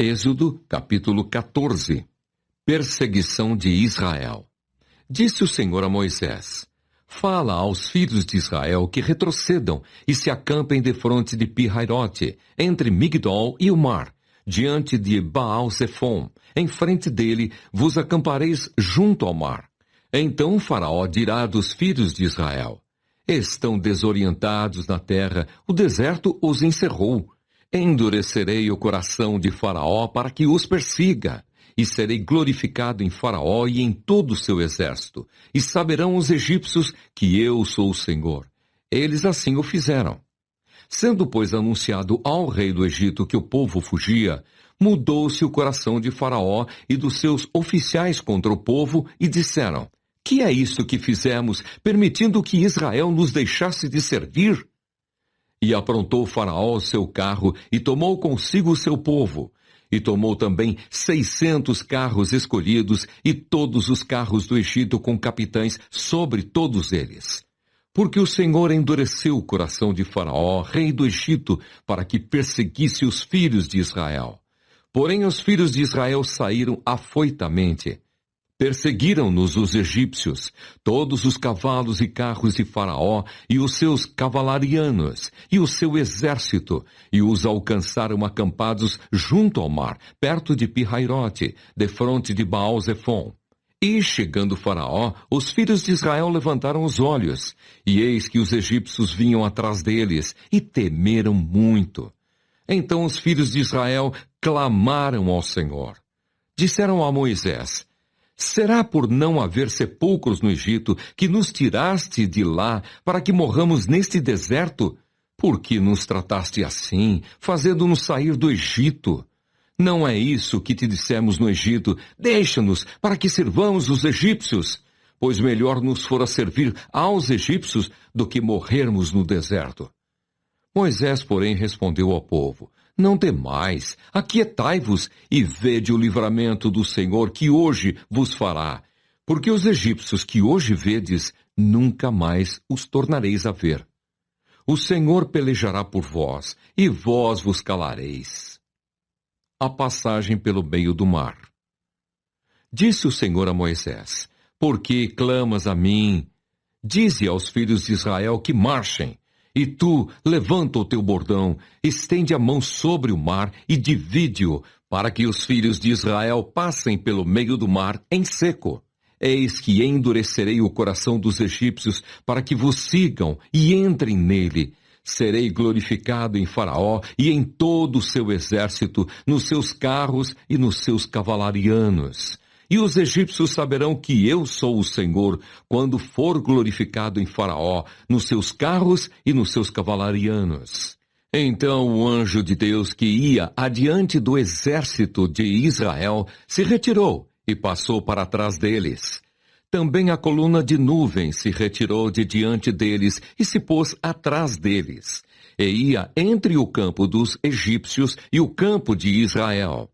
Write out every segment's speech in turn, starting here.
Êxodo, capítulo 14. Perseguição de Israel. Disse o Senhor a Moisés: Fala aos filhos de Israel que retrocedam e se acampem defronte de Pi-Hairote, entre Migdol e o mar, diante de Baal-Zefon. Em frente dele vos acampareis junto ao mar. Então o Faraó dirá dos filhos de Israel: Estão desorientados na terra, o deserto os encerrou. Endurecerei o coração de Faraó para que os persiga, e serei glorificado em Faraó e em todo o seu exército, e saberão os egípcios que eu sou o Senhor. Eles assim o fizeram. Sendo, pois, anunciado ao rei do Egito que o povo fugia, mudou-se o coração de Faraó e dos seus oficiais contra o povo, e disseram: Que é isso que fizemos, permitindo que Israel nos deixasse de servir? E aprontou Faraó o seu carro, e tomou consigo o seu povo. E tomou também 600 carros escolhidos, e todos os carros do Egito com capitães sobre todos eles. Porque o Senhor endureceu o coração de Faraó, rei do Egito, para que perseguisse os filhos de Israel. Porém os filhos de Israel saíram afoitamente. Perseguiram-nos os egípcios, todos os cavalos e carros de Faraó, e os seus cavalarianos, e o seu exército, e os alcançaram acampados junto ao mar, perto de Pi-Hairote, defronte de Baal-Zefon. E, chegando Faraó, os filhos de Israel levantaram os olhos, e eis que os egípcios vinham atrás deles, e temeram muito. Então os filhos de Israel clamaram ao Senhor. Disseram a Moisés: Será por não haver sepulcros no Egito que nos tiraste de lá para que morramos neste deserto? Por que nos trataste assim, fazendo-nos sair do Egito? Não é isso que te dissemos no Egito: Deixa-nos para que sirvamos os egípcios, pois melhor nos fora servir aos egípcios do que morrermos no deserto. Moisés, porém, respondeu ao povo: Não temais, aquietai-vos e vede o livramento do Senhor que hoje vos fará. Porque os egípcios que hoje vedes, nunca mais os tornareis a ver. O Senhor pelejará por vós, e vós vos calareis. A passagem pelo meio do mar. Disse o Senhor a Moisés: Por que clamas a mim? Dize aos filhos de Israel que marchem. E tu, levanta o teu bordão, estende a mão sobre o mar e divide-o, para que os filhos de Israel passem pelo meio do mar em seco. Eis que endurecerei o coração dos egípcios, para que vos sigam e entrem nele. Serei glorificado em Faraó e em todo o seu exército, nos seus carros e nos seus cavalarianos. E os egípcios saberão que eu sou o Senhor, quando for glorificado em Faraó, nos seus carros e nos seus cavalarianos. Então o anjo de Deus que ia adiante do exército de Israel se retirou e passou para trás deles. Também a coluna de nuvem se retirou de diante deles e se pôs atrás deles. E ia entre o campo dos egípcios e o campo de Israel.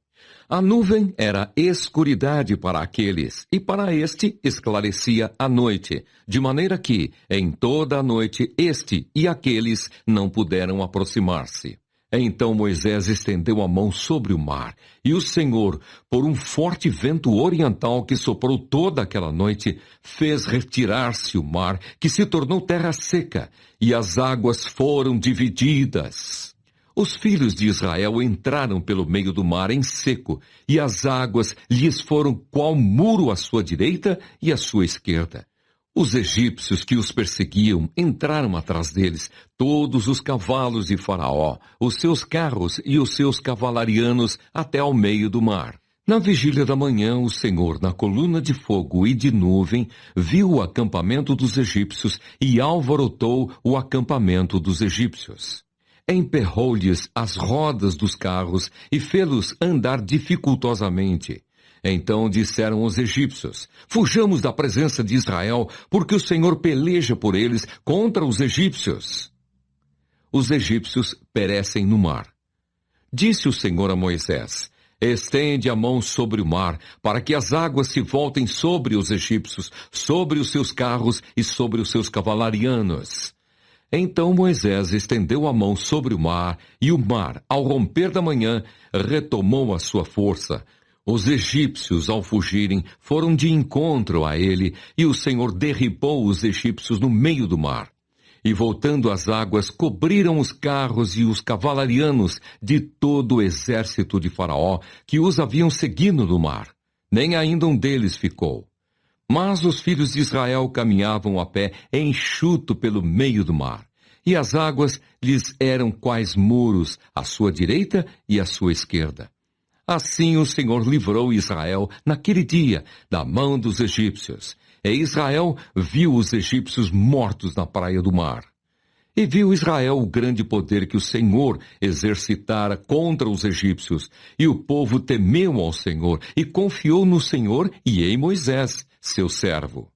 A nuvem era escuridade para aqueles, e para este esclarecia a noite, de maneira que, em toda a noite, este e aqueles não puderam aproximar-se. Então Moisés estendeu a mão sobre o mar, e o Senhor, por um forte vento oriental que soprou toda aquela noite, fez retirar-se o mar, que se tornou terra seca, e as águas foram divididas. Os filhos de Israel entraram pelo meio do mar em seco, e as águas lhes foram qual muro à sua direita e à sua esquerda. Os egípcios que os perseguiam entraram atrás deles, todos os cavalos de Faraó, os seus carros e os seus cavalarianos até ao meio do mar. Na vigília da manhã, o Senhor, na coluna de fogo e de nuvem, viu o acampamento dos egípcios e alvorotou o acampamento dos egípcios. Emperrou-lhes as rodas dos carros e fê-los andar dificultosamente. Então disseram os egípcios: Fujamos da presença de Israel, porque o Senhor peleja por eles contra os egípcios. Os egípcios perecem no mar. Disse o Senhor a Moisés: Estende a mão sobre o mar, para que as águas se voltem sobre os egípcios, sobre os seus carros e sobre os seus cavalarianos. Então Moisés estendeu a mão sobre o mar, e o mar, ao romper da manhã, retomou a sua força. Os egípcios, ao fugirem, foram de encontro a ele, e o Senhor derribou os egípcios no meio do mar. E voltando as águas, cobriram os carros e os cavalarianos de todo o exército de Faraó, que os haviam seguido no mar. Nem ainda um deles ficou. Mas os filhos de Israel caminhavam a pé enxuto pelo meio do mar, e as águas lhes eram quais muros, à sua direita e à sua esquerda. Assim o Senhor livrou Israel naquele dia da mão dos egípcios. E Israel viu os egípcios mortos na praia do mar. E viu Israel o grande poder que o Senhor exercitara contra os egípcios. E o povo temeu ao Senhor e confiou no Senhor e em Moisés, seu servo.